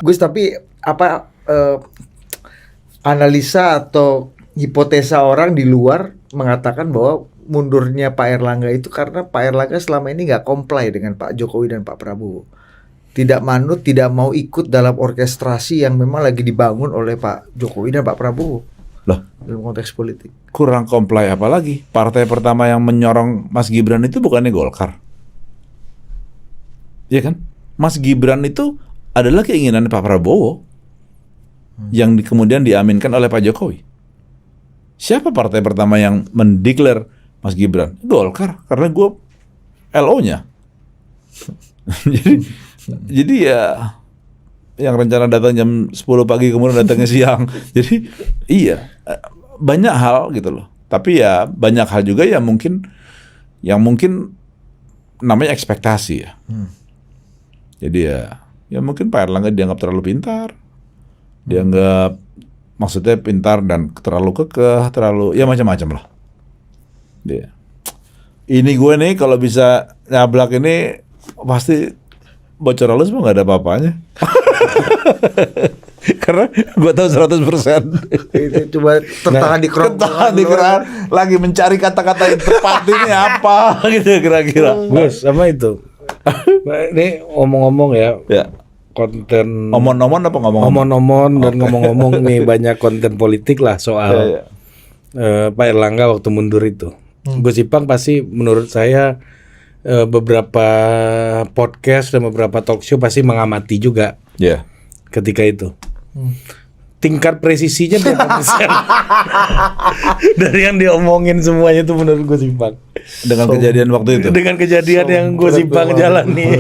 Gus, tapi apa analisa atau hipotesa orang di luar mengatakan bahwa mundurnya Pak Erlangga itu karena Pak Erlangga selama ini nggak comply dengan Pak Jokowi dan Pak Prabowo, tidak manut, tidak mau ikut dalam orkestrasi yang memang lagi dibangun oleh Pak Jokowi dan Pak Prabowo. Loh, dalam konteks politik. Kurang comply apa lagi? Partai pertama yang menyorong Mas Gibran itu bukannya Golkar? Iya kan? Mas Gibran itu adalah keinginan Pak Prabowo yang kemudian diaminkan oleh Pak Jokowi. Siapa partai pertama yang mendeklar Mas Gibran? Golkar, karena gue LO-nya. jadi ya yang rencana datang jam 10 pagi kemudian datangnya siang. Jadi iya, banyak hal gitu loh. Tapi ya banyak hal juga yang mungkin namanya ekspektasi ya. Jadi ya mungkin Pak Erlangga dianggap terlalu pintar. Dianggap maksudnya pintar dan terlalu kekeh, terlalu ya macam-macam lah. Dia. Ini gue nih kalau bisa nyablak ini pasti bocor halus mah nggak ada apa-apanya. Karena gue tahu 100%. Itu coba tertahan di kerongkongan lagi mencari kata-kata yang tepat ini apa gitu kira-kira. Gus, sama itu. Ini ngomong-ngomong ya. Ya. Konten omon-omon apa ngomong-ngomong? Omon-omon dan ngomong-ngomong nih banyak konten politik lah soal Pak Erlangga waktu mundur itu. Gus Ipang pasti menurut saya beberapa podcast dan beberapa talk show pasti mengamati juga ketika itu. Tingkat presisinya berapa persen dari yang diomongin semuanya itu menurut Gus Ipang. Dengan kejadian waktu itu. Dengan kejadian yang Gus Ipang jalani.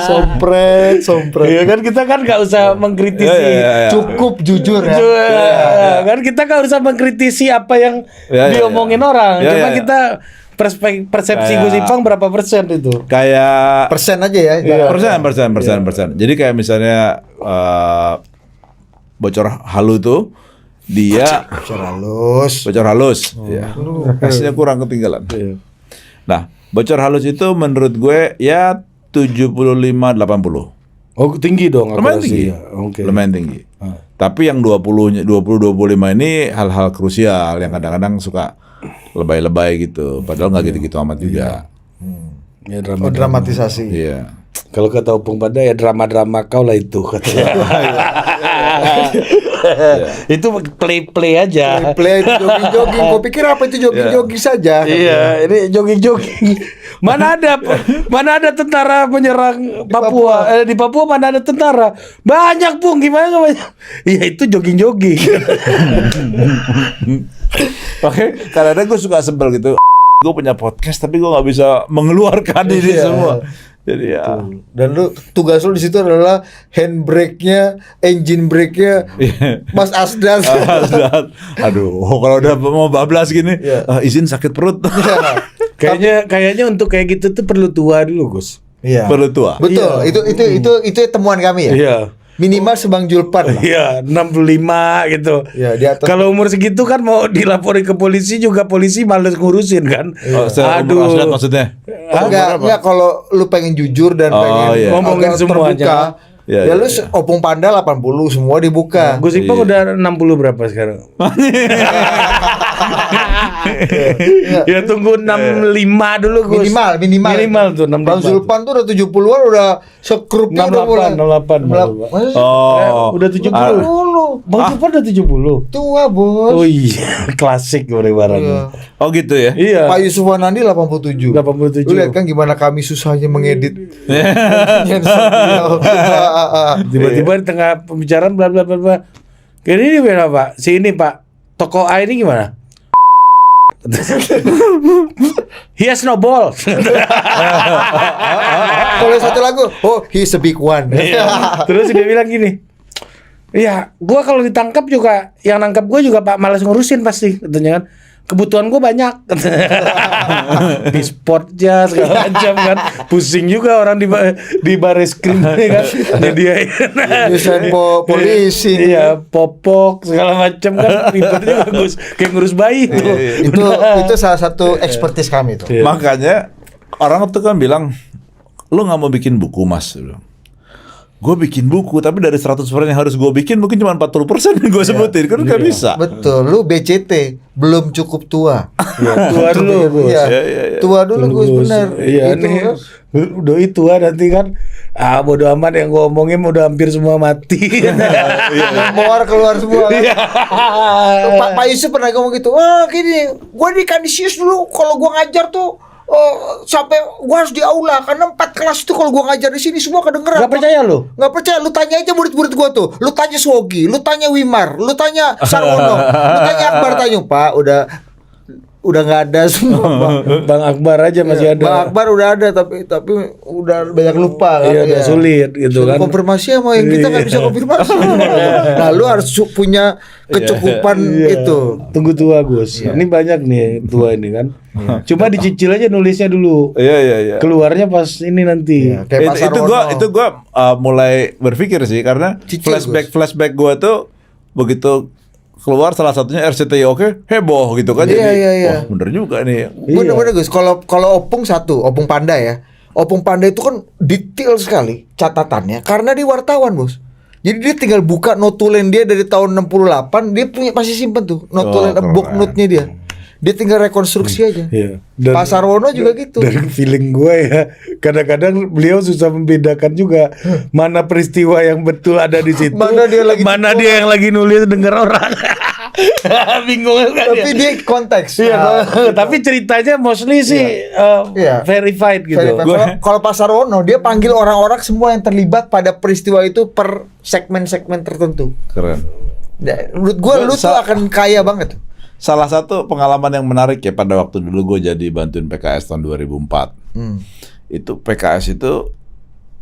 Sompret. Ya kan kita kan nggak usah mengkritisi. Cukup jujur ya. Kan kita nggak usah mengkritisi apa yang diomongin orang. Cuma kita persepsi Gus Ipang berapa persen itu? Kayak persen aja ya. Persen. Jadi kayak misalnya bocor halu itu dia bocor halus. Kasihnya kurang ketinggalan. Nah, bocor halus itu menurut gue ya 75-80. Oh, tinggi dong. Lumayan tinggi. Lumayan tinggi. Tapi yang 20-25 ini hal-hal krusial yang kadang-kadang suka lebay-lebay gitu. Padahal nggak gitu-gitu amat juga. Ya, dramatisasi. Iya. Kalau kata Opung Pada ya drama-drama kau lah itu katanya. Itu play aja. Play jogging. Kau pikir apa itu jogging saja? Iya, ini jogging. Mana ada tentara menyerang Papua? Di Papua mana ada tentara? Banyak Pung, gimana banyak? Iya itu jogging. Oke, kadang-kadang gue suka sebel gitu. Gue punya podcast tapi gue nggak bisa mengeluarkan ini semua. Jadi ya. Dan lu tugas lu di situ adalah handbrake-nya, engine brake-nya Mas Asdat. Aduh, kalau udah mau bablas gini, izin sakit perut. Kayaknya untuk kayak gitu tuh perlu tua dulu, Gus. Iya. Perlu tua. Betul. Itu temuan kami ya. Iya. Minimal sebang julpan lah. Iya, 65 gitu. Ya, di atas. Kalau umur segitu kan mau dilaporin ke polisi juga polisi males ngurusin kan. Aduh. Maksudnya? Enggak, kalau lu pengen jujur dan pengen ngomongin semuanya. Ya lu Opung Panda 80 semua dibuka. Gus Ipang udah 60 berapa sekarang? Ya tunggu 65 dulu Gus. Minimal tuh 65. Bang Zulpan tuh udah 70-an udah sekrupnya udah mulai. 68. Udah 70. Bang Zulpan udah 70. Tua, Bos. Oh iya, klasik bareng-bareng. Oh gitu ya? Iya. Pak Yusuf Wanandi 87. Lu lihat kan gimana kami susahnya mengedit. Tiba-tiba di tengah pembicaraan bla bla bla. Kayak ini gimana Pak? Si ini Pak, toko A ini gimana? He has no ball. Kalau satu lagu, he's a big one. Terus dia bilang gini, iya, gua kalau ditangkap juga, yang nangkap gua juga Pak malas ngurusin pasti, katanya kan. Kebutuhan gue banyak, bispotnya segala macam kan, pusing juga orang di baris krim kan, nyediain, polisi, iya, popok segala macam kan, ribetnya bagus, kayak ngurus bayi tuh. Itu salah satu ekspertis kami tuh. Makanya orang tuh kan bilang, lu nggak mau bikin buku Mas? gue bikin buku tapi dari 100% yang harus gue bikin mungkin cuma 40% yang gue sebutin, kan nggak bisa. Betul, lu BCT belum cukup tua. Tua dulu, Gus. Iya. Iya. Tua dulu Gus, benar. Iya Itu, nih. Gus. Doi tua nanti kan bodo amat yang gua omongin udah hampir semua mati. Keluar semua. Iya. Pak Yusuf pernah ngomong gitu. Wah, gini, gua di Kanisius dulu kalau gua ngajar tuh sampai gua harus di aula karena 4 kelas itu kalau gua ngajar di sini semua kedengeran. Gak percaya lu? Nggak percaya, lu tanya aja murid-murid gua tuh. Lu tanya Swogi, lu tanya Wimar, lu tanya Sarwono, lu tanya Akbar, tanya Pak, udah nggak ada semua, Bang. Bang Akbar aja masih ada. Bang Akbar udah ada tapi udah banyak lupa kan. Iya, udah sulit gitu Sulit kan. konfirmasi sama yang kita nggak bisa konfirmasi. Nah, lu harus punya kecukupan itu. Tunggu tua Gus. Ini banyak nih tua ini kan. Cuma dicicil aja nulisnya dulu. Iya. Keluarnya pas ini nanti. Iya, kayak Pak Itu Sarwono. gua mulai berpikir sih karena Cicil, flashback gua tuh begitu keluar salah satunya RCTI Oke heboh gitu kan. Iya, Jadi iya. wah bener juga nih. Bener-bener Gus. Kalau Opung Panda ya. Opung Panda itu kan detail sekali catatannya karena dia wartawan, Bos. Jadi dia tinggal buka notulen dia dari tahun 68, dia punya pasti simpen tuh notulen keren. book note-nya dia. Dia tinggal rekonstruksi aja. Iya. Pak Sarwono juga gitu. Dan feeling gue ya, kadang-kadang beliau susah membedakan juga mana peristiwa yang betul ada di situ, Mana dia lagi mana dia yang lagi nulis denger orang. Bingung kan Tapi ya. dia konteks. Iya, Nah, tapi ceritanya mostly sih Iya. verified gitu. Kalau Pak Sarwono dia panggil orang-orang semua yang terlibat pada peristiwa itu per segmen-segmen tertentu. Keren. Nah, menurut gue lu tuh akan kaya banget. Salah satu pengalaman yang menarik ya pada waktu dulu gue jadi bantuin PKS tahun 2004. Itu PKS itu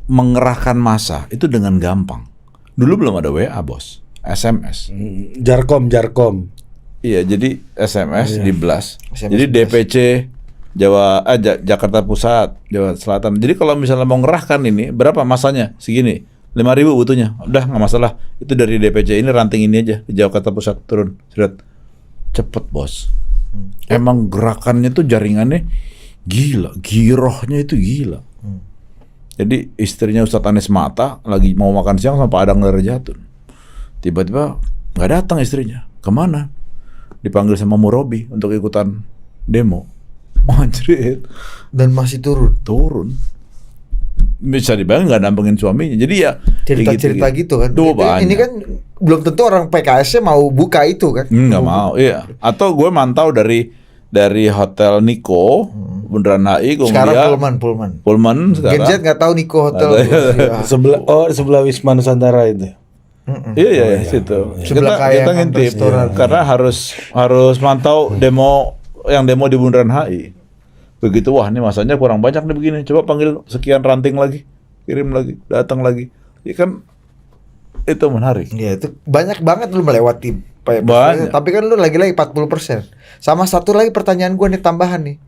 mengerahkan massa itu dengan gampang. Dulu belum ada WA, Bos. SMS. Jarkom. Iya, jadi SMS di blast. SMS Jadi DPC Jakarta Pusat, Jawa Selatan. Jadi kalau misalnya mau ngerahkan ini, berapa masanya? Segini. 5.000 butuhnya. Udah nggak masalah. Itu dari DPC ini ranting ini aja di Jakarta Pusat turun. Seret. Cepet, Bos. Emang gerakannya tuh jaringannya gila, girohnya itu gila. Jadi istrinya Ustadz Anies Mata lagi mau makan siang sama Pak Adang Darajatun. Tiba-tiba nggak datang istrinya. Kemana? Dipanggil sama Murobi untuk ikutan demo. Anjrit. Dan masih turun. Bisa dibayangin nggak dampingin suaminya. Jadi ya Cerita-cerita gitu kan. Tuh, Ini kan belum tentu orang PKS-nya mau buka itu kan. nggak mau, iya. Atau gue mantau dari Hotel Niko, Bundaran HI, gue Sekarang ngeliat Pullman sekarang. Gen Z nggak tahu Niko Hotel. Iya. sebelah Wisma Nusantara itu. Iya, situ. Sebelah Kita kayak ngintip restoran. karena harus mantau demo di Bundaran HI. Begitu, wah ini masanya kurang banyak nih begini. Coba panggil sekian ranting lagi, kirim lagi, datang lagi. Ya kan itu menarik. Iya, itu banyak banget lu melewati Banyak. tapi kan lu lagi-lagi 40%. Sama satu lagi pertanyaan gua nih tambahan nih.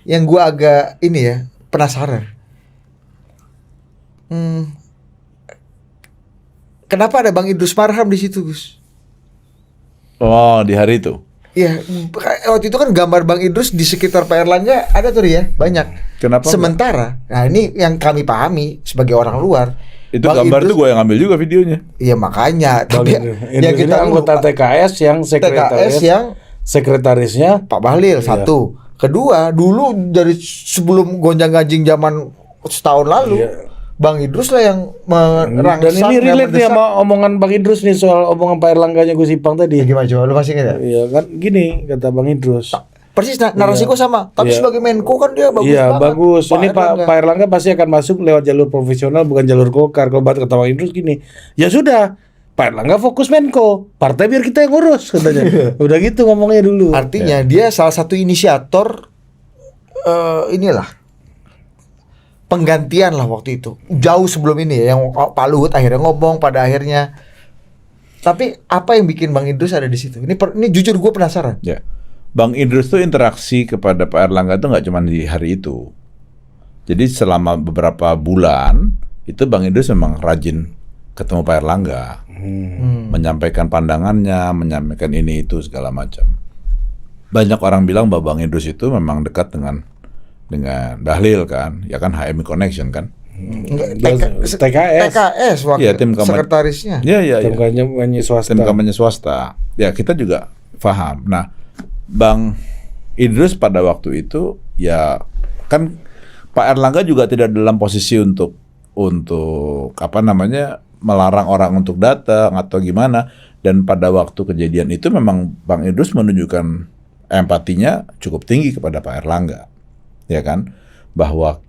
Yang gua agak ini ya, penasaran. Kenapa ada Bang Idrus Marham di situ, Gus? Oh, di hari itu. Iya, waktu itu kan gambar Bang Idrus di sekitar Pak Erlangga ada tuh ya, banyak. Kenapa? Sementara, nah ini yang kami pahami sebagai orang luar. Itu Bang gambar Idrus- itu gue yang ambil juga videonya. Iya makanya. Tapi Yang kita anggota TKS yang TKS yang sekretarisnya Pak Bahlil satu. Kedua, dulu dari sebelum gonjang-ganjing zaman setahun lalu, Bang Idrus lah yang merangsang. dan ini relate nih sama omongan Bang Idrus nih soal omongan Pak Erlangganya Gus Ipang tadi. Gimana coba? Lu masih ingat ya? Iya kan gini kata Bang Idrus. Persis narasi gua sama. Tapi Iya. sebagai Menko kan dia bagus Iya banget. bagus. Ini Erlangga. Pak Erlangga pasti akan masuk lewat jalur profesional bukan jalur golkar. Kalau kata Bang Idrus gini, ya sudah Pak Erlangga fokus Menko, partai biar kita yang ngurus katanya. Udah gitu ngomongnya dulu. Artinya dia salah satu inisiator inilah penggantian lah waktu itu. Jauh sebelum ini ya, yang Pak Luhut akhirnya ngomong pada akhirnya. Tapi apa yang bikin Bang Idrus ada di situ? Ini jujur gue penasaran. Ya. Bang Idrus tuh interaksi kepada Pak Erlangga itu nggak cuma di hari itu. Jadi selama beberapa bulan itu Bang Idrus memang rajin ketemu Pak Erlangga, menyampaikan pandangannya, menyampaikan ini itu segala macam. Banyak orang bilang bahwa Bang Idrus itu memang dekat dengan Bahlil kan, ya kan HMI Connection kan. TKS. wakil Iya, tim kampanye. sekretarisnya. Iya. Tim kampanye swasta. Tim kampanye swasta. Ya kita juga paham. Nah, Bang Idrus pada waktu itu ya kan Pak Erlangga juga tidak dalam posisi untuk melarang orang untuk datang atau gimana. Dan pada waktu kejadian itu memang Bang Idrus menunjukkan empatinya cukup tinggi kepada Pak Erlangga, ya kan, bahwa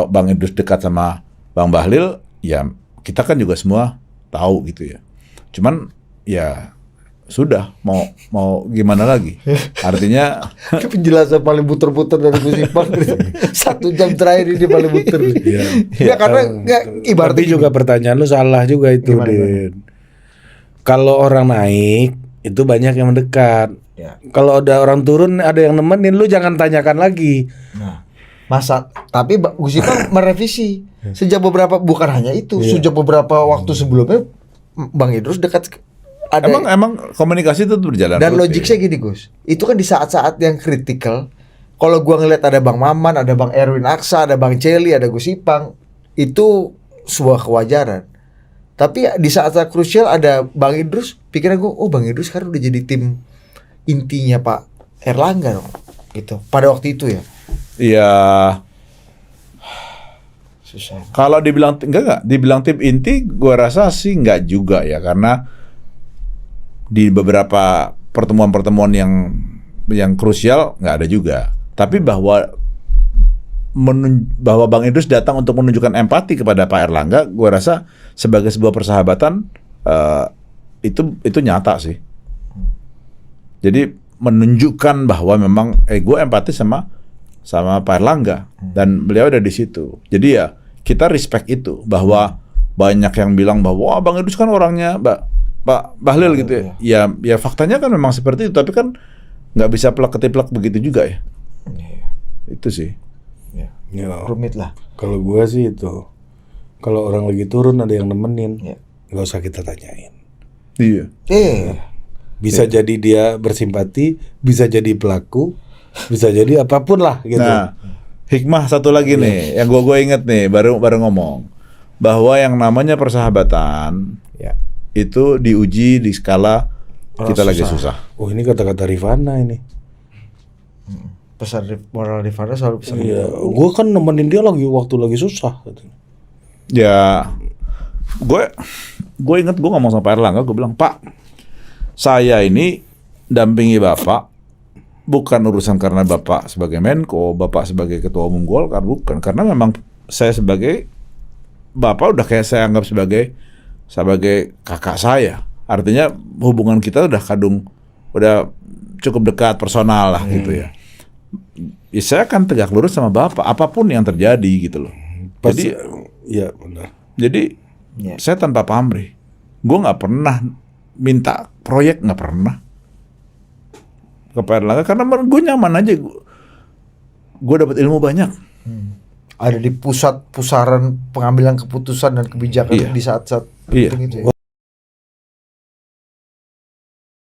Bang Idrus dekat sama Bang Bahlil, ya kita kan juga semua tahu gitu ya. Cuman ya sudah mau gimana lagi? Artinya Penjelasan paling puter-puter dari Gus Ipang 1 jam terakhir ini paling puter. Ya karena ibaratnya Tapi juga pertanyaan lu salah juga itu, Gimana? Din. Kalau orang naik itu banyak yang mendekat. Ya. Kalau ada orang turun ada yang nemenin, lu jangan tanyakan lagi. Nah, tapi Gus Ipang merevisi sejak beberapa, bukan hanya itu, sejak beberapa waktu sebelumnya Bang Idrus dekat ada. emang komunikasi itu berjalan. Dan rutin. logiknya gini Gus, itu kan di saat-saat yang kritikal. Kalau gua ngeliat ada Bang Maman, ada Bang Erwin Aksa, ada Bang Celi, ada Gus Ipang, itu sebuah kewajaran. Tapi di saat-saat krusial ada Bang Idrus, pikiran gua, oh Bang Idrus sekarang udah jadi tim intinya Pak Erlangga dong, gitu. Pada waktu itu ya. Iya. Susah. Kalau dibilang tim inti, gua rasa sih enggak juga ya, karena di beberapa pertemuan-pertemuan yang krusial nggak ada juga. Tapi bahwa Bang Idrus datang untuk menunjukkan empati kepada Pak Erlangga, gua rasa sebagai sebuah persahabatan itu nyata sih. Jadi menunjukkan bahwa memang gue empati sama Pak Erlangga dan beliau ada di situ. Jadi ya kita respect itu, bahwa banyak yang bilang bahwa Bang Idrus kan orangnya Pak Bahlil gitu ya. Ya faktanya kan memang seperti itu, tapi kan nggak bisa plek-ketiplek begitu juga ya. Itu sih. Ya, Rumit lah. kalau gua sih itu, kalau orang lagi turun ada yang nemenin, Ya. nggak usah kita tanyain. Iya. Bisa jadi dia bersimpati, bisa jadi pelaku, bisa jadi apapun lah gitu. Nah, hikmah satu lagi nih yang gue inget nih, baru ngomong bahwa yang namanya persahabatan Ya. itu diuji di skala kita lagi susah. Oh, ini kata-kata Rifana ini. Pesan moral Rifana selalu pesan. Iya, gua kan nemenin dia waktu lagi susah. Ya, gue inget gue ngomong sama Pak Erlangga, gue bilang, Pak, saya ini dampingi Bapak bukan urusan karena Bapak sebagai Menko, Bapak sebagai Ketua Umum Golkar, bukan, karena memang saya sebagai Bapak udah kayak saya anggap sebagai kakak saya. Artinya hubungan kita udah cukup dekat, personal lah gitu ya. Ya saya akan tegak lurus sama Bapak apapun yang terjadi gitu loh. Jadi ya benar. Jadi saya tanpa pamrih, gue nggak pernah minta proyek, nggak pernah ke Pak Erlangga, karena gue nyaman aja, gue dapat ilmu banyak. Ada di pusaran pengambilan keputusan dan kebijakan di saat-saat penting itu ya.